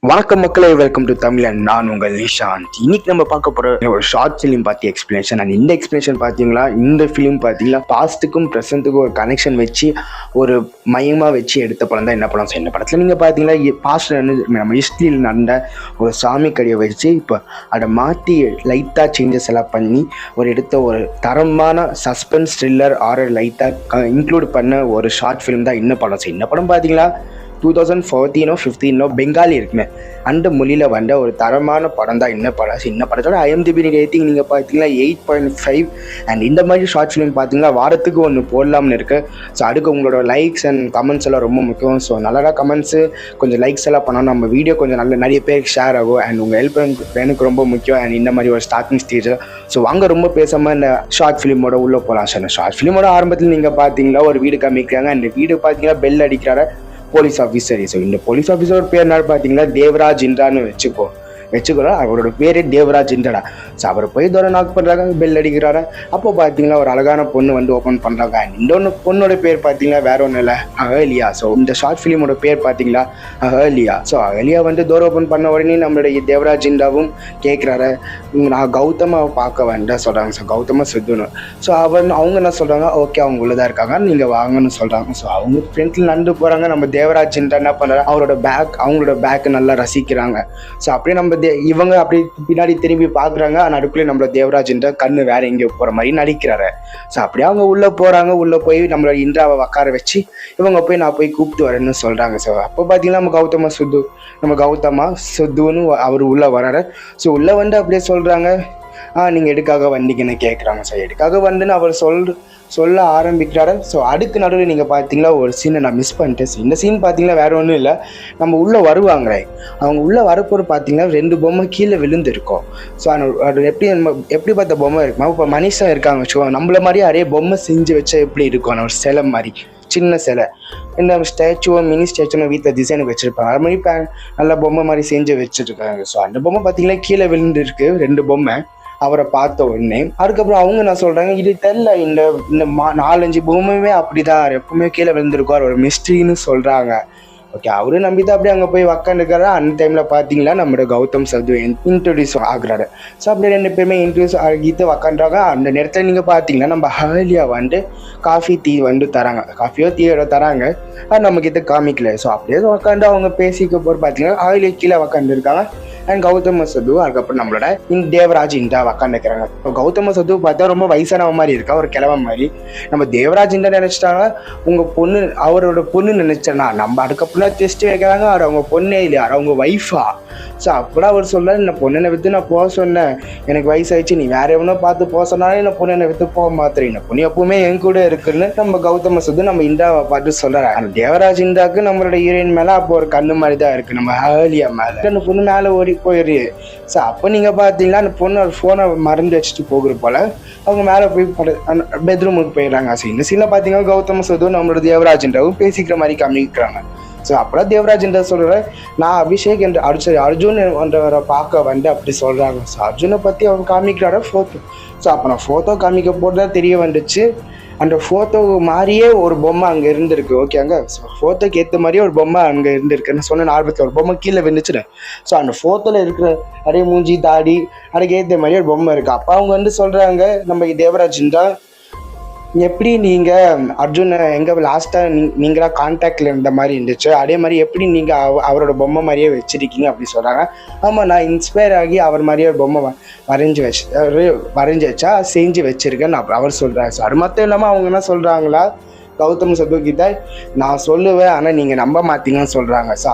வணக்கம் மக்களே, welcome to தமிழன். நான் உங்கள் நிஷாந்த். இன்னைக்கு நம்ம பார்க்க போற ஒரு ஷார்ட் ஃபிலிம் பத்தி எக்ஸ்பிளேஷன். அண்ட் இந்த எக்ஸ்பிளேஷன் பார்த்தீங்களா, இந்த ஃபிலிம் பார்த்தீங்களா பாஸ்ட்டுக்கும் ப்ரெசென்ட்டுக்கும் ஒரு கனெக்ஷன் வச்சு ஒரு மையமாக வச்சு எடுத்த படம் தான் என்ன படம். என்ன படத்தில் நீங்கள் பார்த்தீங்களா, பாஸ்ட் நம்ம ஹிஸ்ட்ரியில் நடந்த ஒரு சாமி கடையை வச்சு இப்போ அதை மாற்றி லைட்டாக சேஞ்சஸ் எல்லாம் பண்ணி எடுத்த ஒரு தரமான சஸ்பென்ஸ் த்ரில்லர் ஆரர் லைட்டாக இன்க்ளூட் பண்ண ஒரு ஷார்ட் ஃபிலிம் தான் என்ன படம். என்ன படம் பார்த்தீங்களா, 2014-15 பெங்காலி இருக்குமே அந்த மொழியில் வந்த ஒரு தரமான படம் தான் என்ன படம். இந்த படத்தோட IMDb ரேட்டிங் நீங்கள் பார்த்தீங்கன்னா 8.5. அண்ட் இந்த மாதிரி ஷார்ட் ஃபிலிம் பார்த்தீங்கன்னா வாரத்துக்கு ஒன்று போடலாம்னு இருக்குது. ஸோ அதுக்கு உங்களோட லைக்ஸ் அண்ட் கமெண்ட்ஸ் எல்லாம் ரொம்ப முக்கியம். ஸோ நல்லா கமெண்ட்ஸு கொஞ்சம் லைக்ஸ் எல்லாம் பண்ணோம், நம்ம வீடியோ கொஞ்சம் நிறைய பேருக்கு ஷேர் ஆகும். அண்ட் உங்கள் ஹெல்ப் எனக்கு ரொம்ப முக்கியம். அண்ட் இந்த மாதிரி ஒரு ஸ்டார்டிங் ஸ்டேஜ். ஸோ வாங்க ரொம்ப பேசாமல் இந்த ஷார்ட் ஃபிலிமோட உள்ளே போகலாம். சார் ஷார்ட் ஃபிலிமோட ஆரம்பத்தில் நீங்கள் பார்த்தீங்களா ஒரு வீடு காமிக்கிறாங்க. அந்த வீடு பார்த்தீங்கன்னா பெல் அடிக்கிறாரு போலீஸ் ஆஃபீஸர். ஸோ இந்த போலீஸ் ஆஃபீஸர் பேர் என்ன பார்த்தீங்கன்னா தேவராஜ் இந்திரான்னு வச்சுக்கிறோம். அவரோட பேரே தேவராஜ் இந்திரா. ஸோ அவரை போய் தூரம் நாக் பண்ணுறாங்க, பெல் அடிக்கிறாரு. அப்போ பார்த்தீங்கன்னா ஒரு அழகான பொண்ணு வந்து ஓப்பன் பண்ணுறாங்க. இன்னொன்று பொண்ணோட பேர் பார்த்தீங்கன்னா வேற ஒன்றும் இல்லை, அஹலியா. ஸோ இந்த ஷார்ட் ஃபிலிமோட பேர் பார்த்தீங்களா அஹலியா. ஸோ அஹலியா வந்து டோர் ஓப்பன் பண்ண உடனே நம்மளுடைய தேவராஜ் இந்திராவும் கேட்குறாரு, நான் கௌதமை பார்க்க வேண்டாம் சொல்கிறாங்க. ஸோ கௌதம சித்துன்னு. ஸோ அவங்க என்ன சொல்கிறாங்க, ஓகே அவங்க உள்ளதாக இருக்காங்க, நீங்கள் வாங்கன்னு சொல்கிறாங்க. ஸோ அவங்க ஃப்ரெண்ட்ல நடந்து போகிறாங்க. நம்ம தேவராஜ் இந்திரா என்ன பண்ணுறாரு, அவங்களோட பேக் நல்லா ரசிக்கிறாங்க. ஸோ அப்படியே நம்ம இவங்க அப்படி பின்னாடி திரும்பி பார்க்குறாங்க. நடுப்புல நம்மளோட தேவராஜ் இந்திரா கண்ணு வேற எங்கேயோ போகிற மாதிரி நடிக்கிறாரு. ஸோ அப்படியே அவங்க உள்ளே போகிறாங்க. உள்ளே போய் நம்மளோட இந்திராவை உட்கார வச்சு இவங்க போய் நான் போய் கூப்பிட்டு வரேன்னு சொல்கிறாங்க. ஸோ அப்போ பார்த்தீங்கன்னா நம்ம கௌதமா சித்துன்னு அவர் உள்ளே வராரு. ஸோ உள்ளே வந்து அப்படியே சொல்கிறாங்க, நீங்கள் எதுக்காக வந்தீங்கன்னு கேட்குறாங்க. ஸோ எதுக்காக வந்துன்னு அவர் சொல்ல ஆரம்பிக்கிறாரு. ஸோ அதுக்கு நடுவில் நீங்கள் பார்த்தீங்களா ஒரு சீனை நான் மிஸ் பண்ணிட்டேன். இந்த சீன் பார்த்தீங்கன்னா வேற ஒன்றும் இல்லை, நம்ம உள்ளே வருவாங்க. அவங்க உள்ளே வரப்போது பார்த்தீங்கன்னா 2 பொம்மை கீழே விழுந்துருக்கும். ஸோ அது எப்படி பார்த்த பொம்மை இருக்குமா, இப்போ மனுஷன் இருக்காங்க வச்சுக்கோங்க, நம்மள மாதிரி அதே பொம்மை செஞ்சு வச்சா எப்படி இருக்கும், ஒரு சிலை மாதிரி சின்ன சிலை. இந்த ஸ்டாச்சுவோ மினி ஸ்டாச்சுவோ வீட்டில் டிசைனுக்கு வச்சுருப்பாங்க, அது மாதிரி நல்ல பொம்மை மாதிரி செஞ்சு வச்சுருக்காங்க. ஸோ அந்த பொம்மை பார்த்தீங்கன்னா கீழே விழுந்துருக்கு 2 பொம்மை அவரை பார்த்த உடனே. அதுக்கப்புறம் அவங்க என்ன சொல்கிறாங்க, இது தெரியல, இந்த 4-5 பொம்மையுமே அப்படிதான் எப்பவுமே கீழே விழுந்திருக்கார், ஒரு மிஸ்ட்ரின்னு சொல்கிறாங்க. ஓகே, அவரு நம்பிதான் அப்படியே அங்கே போய் உக்காந்துருக்காரு. அந்த டைமில் பார்த்தீங்களா நம்மளோட கௌதம் சத்து இன்ட்ரடியூஸ் ஆகுறாரு. ஸோ அப்படியே 2 பேருமே இன்ட்ரடியூஸ் ஆகிட்டு உக்காண்டாங்க. அந்த நேரத்தில் நீங்கள் பார்த்தீங்கன்னா நம்ம அஹலியா வந்து காஃபி டீ வந்து தராங்க, காஃபியோ டீயோட தராங்க. அது நம்மக்கிட்ட காமிக்கல. ஸோ அப்படியே உக்காந்து அவங்க பேசிக்க போகிற பார்த்தீங்கன்னா அஹலியா கீழே உக்காந்துருக்காங்க. அண்ட் கௌதம சத்து அதுக்கப்புறம் நம்மளோட தேவராஜ் இந்திரா உக்காந்துக்கிறாங்க. கௌதம சத்து பார்த்தா ரொம்ப வயசானவ மாதிரி இருக்கா, ஒரு கிழவ மாதிரி. நம்ம தேவராஜ் இந்திரா நினைச்சிட்டாங்க உங்கள் பொண்ணு, அவரோட பொண்ணு நினைச்சேன்னா நம்ம அதுக்கப்புறம் டெஸ்ட் வைக்கிறாங்க. அவர் அவங்க பொண்ணே இல்லையா, அவங்க ஒய்ஃபா. ஸோ அப்போதான் அவர் சொல்கிறார், இந்த பொண்ணை விற்று நான் போக சொன்னேன், எனக்கு வயசாயிடுச்சு, நீ வேற எவனோ பார்த்து போக சொன்னாலும் இந்த பொண்ணை விற்று போக மாத்திரம், இந்த பொண்ணு எப்பவுமே என் கூட இருக்குன்னு நம்ம கௌதம சத்து நம்ம இந்திராவை பார்த்து சொல்கிறாரு. அந்த தேவராஜ் இந்திராவுக்கு நம்மளோட ஹீரோயின் மேலே அப்போ ஒரு கண்ணு மாதிரி தான் இருக்குது, நம்ம அஹலியா மேலே. அந்த பொண்ணு மேலே ஓடி போயிரு. ஸோ அப்போ நீங்கள் பார்த்தீங்கன்னா அந்த பொண்ணு ஒரு ஃபோனை மறந்து வச்சுட்டு போகிற போல் அவங்க மேலே போய் பெட்ரூமுக்கு போயிடுறாங்க. ஸோ இந்த சீனில் பார்த்தீங்கன்னா கௌதம சத்து நம்மளோட தேவராஜ் இந்திராவும் பேசிக்கிற மாதிரி காமிக்கிறாங்க. ஸோ அப்புறம் தேவராஜ் என்ற சொல்கிறேன், நான் அபிஷேக் என்ற அர்ஜுன் என்றவரை பார்க்க வந்து அப்படி சொல்கிறாங்க. ஸோ அர்ஜுனை பற்றி அவங்க காமிக்கிறாரு ஃபோட்டோ. ஸோ அப்போ நான் ஃபோட்டோ காமிக்க போட்டு தான் தெரிய வந்துச்சு, அந்த ஃபோட்டோ மாதிரியே ஒரு பொம்மை அங்கே இருந்திருக்கு. ஓகேங்க, ஸோ ஃபோட்டோக்கு ஏற்ற மாதிரியே ஒரு பொம்மை அங்கே இருந்திருக்குன்னு சொன்ன ஆரம்பத்தில் ஒரு பொம்மை கீழே விழுந்துச்சுன்னு. ஸோ அந்த ஃபோட்டோவில் இருக்கிற அதே மூஞ்சி தாடி அதுக்கு ஏற்ற மாதிரி ஒரு பொம்மை இருக்குது. அப்போ அவங்க வந்து சொல்கிறாங்க, நம்ம தேவராஜ் தான் எப்படி நீங்கள் அர்ஜுனை எங்கே லாஸ்ட்டாக நீங்களாக கான்டாக்டில் இருந்த மாதிரி இருந்துச்சு, அதே மாதிரி எப்படி நீங்கள் அவரோட பொம்மை மாதிரியே வச்சுருக்கீங்க அப்படி சொல்கிறாங்க. ஆமாம், நான் இன்ஸ்பயர் ஆகி அவர் மாதிரியே ஒரு பொம்மை வரைஞ்சி வச்சா செஞ்சு வச்சுருக்கேன்னு அவர் சொல்கிறாரு. ஸோ அது மட்டும் இல்லாமல் அவங்க என்ன சொல்கிறாங்களா, கௌதம் சத்து கிட்ட நான் சொல்லுவேன் ஆனால் நீங்கள் நம்ப மாட்டீங்கன்னு சொல்கிறாங்க. ஸோ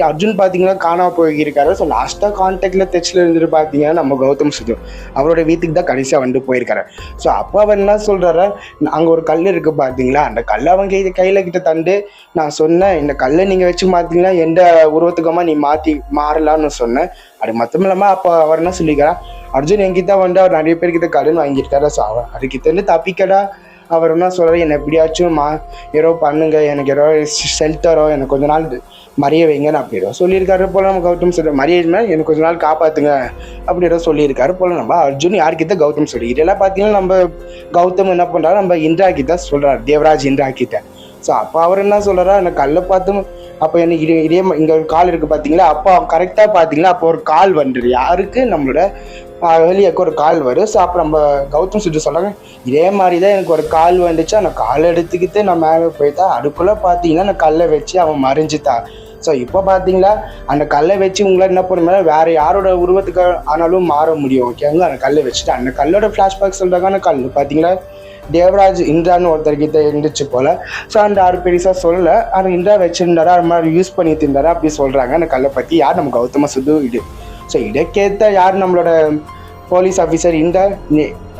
அர்ஜுன் பார்த்தீங்கன்னா காணாம போயிருக்காரு. ஸோ லாஸ்ட்டாக கான்டாக்டில் டச்சில் இருந்துட்டு பார்த்தீங்கன்னா நம்ம கௌதம் சத்து அவரோட வீட்டுக்கு தான் கடைசியாக வந்து போயிருக்காரு. ஸோ அப்போ அவர் என்ன சொல்கிறாரு, அங்கே ஒரு கல் இருக்குது பார்த்தீங்களா, அந்த கல்லை அவங்க கையில் கிட்ட தந்து நான் சொன்னேன், இந்த கல்லை நீங்கள் வச்சு பார்த்தீங்கன்னா எந்த உருவத்துக்கமா நீ மாறலான்னு சொன்னேன். அது மட்டும் இல்லாமல் அப்போ அவர் என்ன சொல்லிக்கிறார், அர்ஜுன் என்கிட்ட வந்து அவர் நிறைய பேர்கிட்ட கடன் வாங்கியிருக்காரு. ஸோ அதுக்கிட்ட இருந்து தப்பிக்கடா அவர் என்ன சொல்கிறார், என்னை எப்படியாச்சும் ஏதோ பண்ணுங்க, எனக்கு ஏதோ ஷெல்டரோ எனக்கு கொஞ்ச நாள் மறிய வைங்கன்னு அப்படி ஏதோ சொல்லியிருக்காரு போல். நம்ம கௌதம் சொல்ற மறியமே எனக்கு கொஞ்ச நாள் காப்பாற்றுங்க அப்படி ஏதோ சொல்லியிருக்காரு போல். நம்ம அர்ஜுன் யார்கிட்ட கௌதம் சொல்லி இதெல்லாம் பார்த்தீங்கன்னா நம்ம கௌதம் என்ன பண்ணுறாரு, நம்ம இந்திரா கிட்ட சொல்கிறார், தேவராஜ் இந்திரா கிட்ட. ஸோ அப்போ அவர் என்ன சொல்கிறாரா, அந்த கல்லை பார்த்து அப்போ என்ன இதே இங்கே ஒரு கால் இருக்குது பார்த்தீங்களா, அப்போ கரெக்டாக பார்த்தீங்களா அப்போ ஒரு கால் வந்துடுது யாருக்கு, நம்மளோட வெளியாக்கு ஒரு கால் வரும். ஸோ அப்போ நம்ம கௌதம் சுட்டு சொல்கிறாங்க, இதே மாதிரி தான் எனக்கு ஒரு கால் வந்துச்சு, அந்த காலை எடுத்துக்கிட்டு நான் மேலே போயிட்டா அதுக்குள்ளே பார்த்தீங்கன்னா அந்த கல்லை வச்சு அவன் மறைஞ்சிட்டான். ஸோ இப்போ பார்த்தீங்களா அந்த கல்லை வச்சு உங்களால் என்ன பண்ணுமே வேறு யாரோட உருவத்துக்கு ஆனாலும் மாற முடியும். ஓகேங்க, அந்த கல்லை வச்சுட்டு அந்த கல்லோட ஃப்ளாஷ்பேக் சொல்கிறாங்க. அந்த கல் பார்த்தீங்களா தேவராஜ் இந்திரான்னு ஒருத்தர்கிட்ட இருந்துச்சு போல். ஸோ அந்த ஆறு பெருசாக சொல்லலை, ஆனால் இந்திரா வச்சுருந்தாரா அது மாதிரி யூஸ் பண்ணிட்டு இருந்தாரா அப்படி சொல்கிறாங்க. அந்த கல்லை பற்றி யார் நம்ம கௌதம சுத்து இது. ஸோ இதற்கேற்ற யார் நம்மளோட போலீஸ் ஆஃபீஸர் இந்த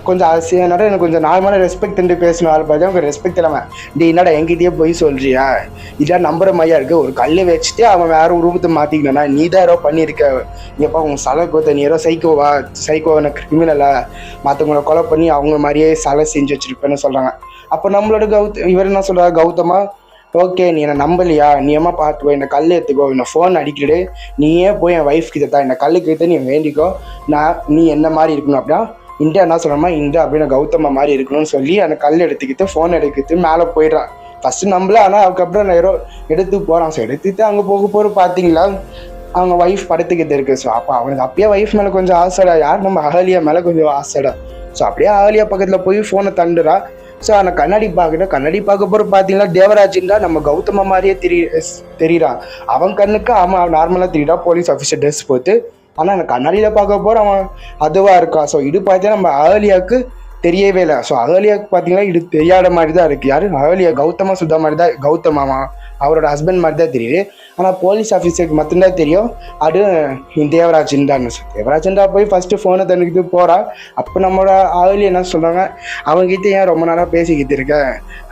கொஞ்சம் என்னடா எனக்கு கொஞ்சம் நார்மலாக ரெஸ்பெக்ட் பேசணும் ஆள் பார்த்து அவங்க ரெஸ்பெக்ட் இல்லாமல் என்னடா என்கிட்டயே போய் சொல்கிறியா, இதான் நம்புற மாதிரியா இருக்குது, ஒரு கல்லை வச்சுட்டு அவன் வேற உருவத்தை மாற்றிக்கணும்னா நீ தான் யாரோ பண்ணியிருக்க, எப்போ உங்க சலை கோத்த நீ யாரோ சைக்கோவான கிரிமினலா மற்றவங்கள கொலை பண்ணி அவங்க மாதிரியே சலை செஞ்சு வச்சிருப்பேன்னு சொல்கிறாங்க. அப்போ நம்மளோட இவர் என்ன சொல்கிறார் கௌதமா, ஓகே நீ என்னை நம்பலையா, நீ ஏமா பார்த்துக்கோ, இந்த கல் எடுத்துக்கோ, இந்த ஃபோன் அடிக்கிட்டு நீயே போய் என் ஒய்ஃப் கிட்ட தான் இந்த கல்லுக்கிட்ட நீ வேண்டிக்கோ, நீ என்ன மாதிரி இருக்கணும் அப்படின்னா இந்தியா என்ன சொல்கிறோமா இந்தியா அப்படின்னு கௌதம மாதிரி இருக்கணும்னு சொல்லி அந்த கல் எடுத்துக்கிட்டு ஃபோன் எடுத்துக்கிட்டு மேலே போயிடுறான். ஃபஸ்ட்டு நம்பல, ஆனால் அதுக்கப்புறம் நான் எடுத்து போகிறான். ஸோ எடுத்துகிட்டு அங்கே போக பார்த்தீங்களா அவங்க ஒய்ஃப் படுத்துக்கிட்டு இருக்கு. ஸோ அப்போ அவனுக்கு அப்பயே ஒய்ஃப் மேலே கொஞ்சம் ஆசைடா, யார் நம்ம அகலியா மேலே கொஞ்சம் ஆசைடா. ஸோ அப்படியே அகலியா பக்கத்தில் போய் ஃபோனை தண்டுறா. ஸோ அந்த கண்ணாடி பார்க்க போகிற பார்த்தீங்கன்னா தேவராஜின் தான் நம்ம கௌதம மாதிரியே தெரியுறான். அவன் கண்ணுக்கு அவன் நார்மலாக தெரியுறான் போலீஸ் ஆஃபீஸர் ட்ரெஸ் போட்டு. ஆனால் அந்த கண்ணாடியில் பார்க்க போகிற அவன் அதுவாக இருக்கான். ஸோ இது பார்த்தீங்கன்னா நம்ம அகலியாவுக்கு தெரியவே இல்லை. ஸோ அகலியாவுக்கு பார்த்தீங்கன்னா இது தெரியாத மாதிரி தான் இருக்குது. யார் அகலியா கௌதமா சுத்தா மாதிரி தான், கௌதமாமா அவரோட ஹஸ்பண்ட் மாதிரி தான் தெரியுது. ஆனால் போலீஸ் ஆஃபீஸருக்கு மட்டும்தான் தெரியும் அது தேவராஜன் தான். தேவராஜன் தான் போய் ஃபஸ்ட்டு ஃபோனை தண்ணிக்கிட்டு போகிறான். அப்போ நம்மளோட அகலி என்ன சொல்கிறாங்க, அவங்ககிட்ட ஏன் ரொம்ப நேரம் பேசிக்கிட்டு இருக்க,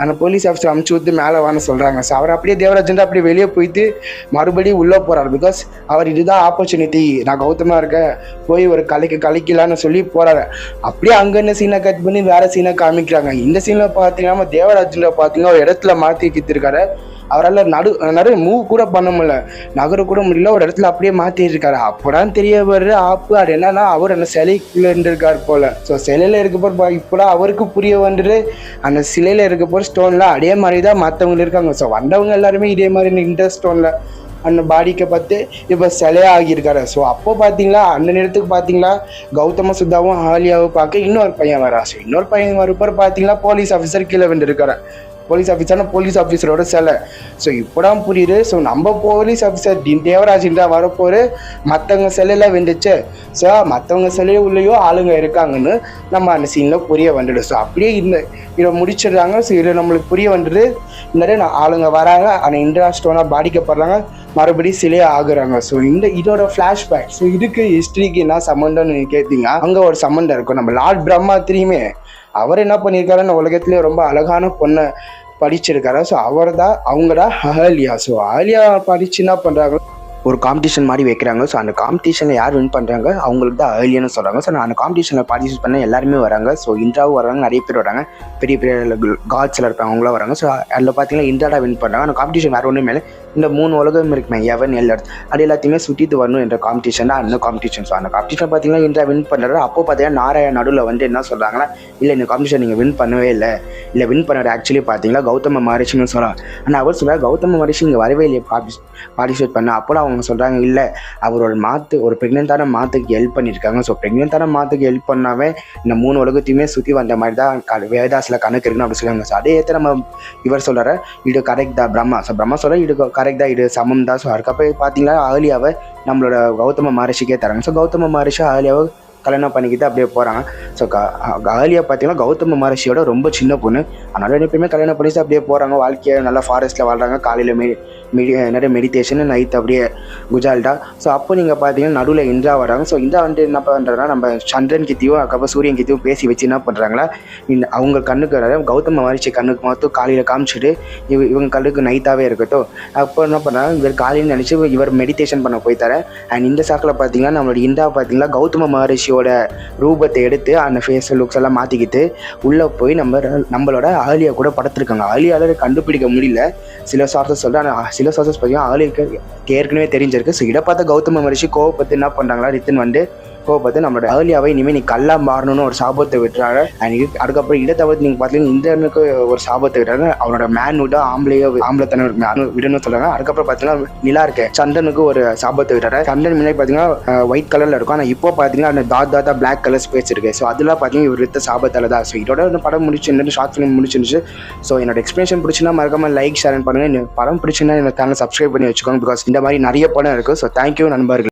அந்த போலீஸ் ஆஃபீஸர் அமுச்சு விட்டு மேலே வான்னு சொல்கிறாங்க. ஸோ அவர் அப்படியே தேவராஜன் தான் அப்படியே வெளியே போயிட்டு மறுபடியும் உள்ளே போகிறார். பிகாஸ் அவர் இதுதான் ஆப்பர்ச்சுனிட்டி, நான் கௌதமாக இருக்கேன், போய் ஒரு கலைக்கலான்னு சொல்லி போகிறாரு. அப்படியே அங்கேருந்து சீனை கட் பண்ணி வேறு சீனை காமிக்கிறாங்க. இந்த சீனில் பார்த்தீங்கன்னா தேவராஜன் பார்த்தீங்கன்னா ஒரு இடத்துல மாற்றிக்கிட்டு இருக்காரு. அவரால் நடு மூவ் கூட பண்ண முடியல, நகர கூட முடியல, ஒரு இடத்துல அப்படியே மாற்றிட்டு இருக்காரு. அப்போதான் தெரிய வருது ஆப்பு அது என்னன்னா அவர் அந்த சிலைக்குள்ள இருந்திருக்காரு போல. ஸோ சிலையில இருக்க போற இப்போதான் அவருக்கு புரிய வந்துட்டு அந்த சிலையில இருக்க போற ஸ்டோன்ல அதே மாதிரி தான் மற்றவங்க இருக்காங்க. ஸோ வந்தவங்க எல்லாருமே இதே மாதிரி இந்த ஸ்டோன்ல அந்த பாடிக்கை பார்த்து இப்போ சிலையா ஆகியிருக்காரு. ஸோ அப்போ பார்த்தீங்களா அந்த நேரத்துக்கு பார்த்தீங்களா கௌதம சுத்தாவும் ஆலியாவும் பார்க்க இன்னொரு பையன் வரா. ஸோ இன்னொரு பையன் வரப்போ பார்த்தீங்களா போலீஸ் ஆஃபீஸர் கீழே வந்துருக்காரு. போலீஸ் ஆஃபீஸரோட சிலை. ஸோ இப்போதான் புரியுது. ஸோ நம்ம போலீஸ் ஆஃபீஸர் தேவராஜன் தான் வரப்போரு மற்றவங்க சிலையெல்லாம் வந்துச்சு. ஸோ மற்றவங்க சிலையை உள்ளேயோ ஆளுங்க இருக்காங்கன்னு நம்ம அந்த சீனில் புரிய வந்துடுது. ஸோ அப்படியே இதை முடிச்சிடுறாங்க. ஸோ இதில் நம்மளுக்கு புரிய வந்துடுது நிறைய ஆளுங்க வராங்க, ஆனால் இன்ட்ராஸ்டோனாக பாதிக்கப்படுறாங்க, மறுபடியும் சிலையை ஆகுறாங்க. ஸோ இதோட ஃப்ளாஷ்பேக். ஸோ இதுக்கு ஹிஸ்ட்ரிக்கு என்ன சம்மந்தம்னு கேட்டீங்க, அங்கே ஒரு சம்மந்தம் இருக்கும். நம்ம லார்ட் பிரம்மா தெரியுமே, அவர் என்ன பண்ணியிருக்காருன்னு உலகத்திலே ரொம்ப அழகான பொண்ணை படிச்சிருக்காரு. ஸோ அவங்க தான் அகலியா. ஸோ அகலியா படிச்சு என்ன பண்ணுறாங்க, ஒரு காம்படிஷன் மாதிரி வைக்கிறாங்க. ஸோ அந்த காம்படிஷனில் யார் வின் பண்ணுறாங்க அவங்களுக்கு தான் அகலியான்னு சொல்கிறாங்க. ஸோ நான் அந்த காம்படிஷனில் பார்ட்டிசிபேட் பண்ண எல்லாருமே வராங்க. ஸோ இந்திராவும் வராங்க, நிறைய பேர் வராங்க, பெரிய பெரிய காட்ஸில் இருப்பாங்க அவங்களாம் வராங்க. ஸோ அதில் பார்த்தீங்கன்னா இந்திரா வின் பண்ணுறாங்க. அந்த காம்படிஷன் வேறு ஒன்றும் மேலே இந்த 3 உலகம் இருக்குமே எவன் எல்லர்ஸ் அது எல்லாத்தையுமே சுற்றிட்டு வரணும் என்ற காம்படிஷன் தான் அந்த காம்படிஷன். ஸோ அந்த காம்படிஷன் பார்த்தீங்கன்னா இந்திரா வின் பண்ணுறாரு. அப்போ பார்த்தீங்கன்னா நாராயண நடுவில் வந்து என்ன சொல்கிறாங்கன்னா, இல்லை இந்த காம்படிஷன் நீங்கள் வின் பண்ணவே இல்லை வின் பண்ணாரு ஆக்சுவலி பார்த்தீங்கன்னா கௌதம மகரிஷின்னு சொல்கிறாங்க. ஆனால் அவர் சொல்கிறார் கௌதம மகரிஷி இங்கே வரவே இல்லையே பார்ட்டிசிபேட் பண்ண. அப்போ அவங்க சொல்கிறாங்க இல்லை அவரோட ஒரு ப்ரெக்னென்ட்டான மாத்துக்கு ஹெல்ப் பண்ணியிருக்காங்க. ஸோ ப்ரெக்னென்ட்டான மாத்துக்கு ஹெல்ப் பண்ணாவே இந்த 3 உலகத்தையுமே சுற்றி வந்த மாதிரி தான் வேதாஸில் கணக்கு இருக்குன்னு அப்படி சொல்லுவாங்க. ஸோ அதே ஏற்ற நம்ம இவர் சொல்கிறார் இது கரெக்ட் தான் பிரம்மா. ஸோ பிரம்மா சொல்கிற இது கரெக்ட் தான், இது சமம் தான். ஸோ அதுக்கப்புறம் பார்த்தீங்கன்னா அகலியாவை நம்மளோட கௌதம மகரிஷிக்கே தராங்க. ஸோ கௌதம மகரிஷி அகலியாவை கல்யாணம் பண்ணிக்கிட்டு அப்படியே போகிறாங்க. ஸோ அகலியா பார்த்தீங்கன்னா கௌதம மகரிஷியோட ரொம்ப சின்ன பொண்ணு, அதனால எப்பயுமே கல்யாணம் பண்ணிட்டு அப்படியே போகிறாங்க. வாழ்க்கையை நல்லா ஃபாரஸ்ட்டில் வாழ்கிறாங்க. காலையில் நிறைய மெடிடேஷன், நைட் அப்படியே குஜால்டா. ஸோ அப்போ நீங்கள் பார்த்தீங்கன்னா நடுவில் இந்திரா வராங்க. ஸோ இந்திரா வந்து என்ன பண்ணுறாங்கன்னா நம்ம சந்திரன் கிட்டையும் அதுக்கப்புறம் சூரியன் கிட்டையும் பேசி வச்சு என்ன பண்ணுறாங்களா அவங்க கண்ணுக்கு கௌதம மகரிஷி கண்ணுக்கு மட்டும் காலையில் காமிச்சிட்டு இவங்க கண்ணுக்கு நைட்டாகவே இருக்கட்டும். அப்போ என்ன பண்ணுறாங்க இவர் காலையில் நினச்சி இவர் மெடிடேஷன் பண்ண போய்த்தார. அண்ட் இந்த சாக்கில் பார்த்தீங்கன்னா நம்மளோட இந்திரா பார்த்தீங்கன்னா கௌதம மகரிஷியோட ரூபத்தை எடுத்து அந்த ஃபேஸ் லுக்ஸ் எல்லாம் மாற்றிக்கிட்டு உள்ளே போய் நம்மளோட அகலியா கூட படுத்திருக்காங்க. அகலியால் கண்டுபிடிக்க முடியல, சில சார்ஸஸ் சொல்கிறேன். ஆனால் சில சார்ஸஸ் பார்த்தீங்கன்னா அகலியாவுக்கு ஏற்கனவே தெரிஞ்சிருக்கு. ஸோ இதை பார்த்த கௌதம மகரிஷி கோவப்பட்டு என்ன பண்ணுறாங்களா ரித்தன் வந்து பார்த்து நம்மளோட ஏர்லியாவே இனிமேல் நீ கல்லா மாறணும்னு ஒரு சாபத்தை விட்டுறாரு. அண்ட் அதுக்கப்புறம் இதை தவிர்த்து நீங்கள் பார்த்தீங்கன்னா இந்திரனுக்கு ஒரு சாபத்தை விட்டாரு. அவனோட மேன்வுட்டா ஆம்பளைத்தனம் விடணும்னு சொல்றாங்க. அதுக்கப்புறம் பார்த்தீங்கன்னா நிலா இருக்கு சந்திரனுக்கு ஒரு சாபத்தை விட்டாரு. சந்திரன் முன்னாடி பார்த்தீங்கன்னா ஒயிட் கலர்ல இருக்கும். ஆனால் இப்போ பார்த்தீங்கன்னா அந்த தாத்தா பிளாக் கலர் ஸ்பேஸ் இருக்கு. ஸோ அதெல்லாம் பார்த்தீங்கன்னா இவர் வித்த சாபத்தால தான். ஸோ இதோட படம் முடிச்சு ஷார்ட் ஃபிலிம் முடிச்சிருந்துச்சு. ஸோ என்னோட எக்ஸ்பிளேஷன் பிடிச்சுன்னா மறக்காம லைக் ஷேர் பண்ணுங்க. இந்த படம் பிடிச்சுன்னா இந்த சேனல் சப்ஸ்கிரைப் பண்ணி வச்சுக்கோங்க. பிகாஸ் இந்த மாதிரி நிறைய படம் இருக்கு. ஸோ தேங்க்யூ நண்பர்கள்.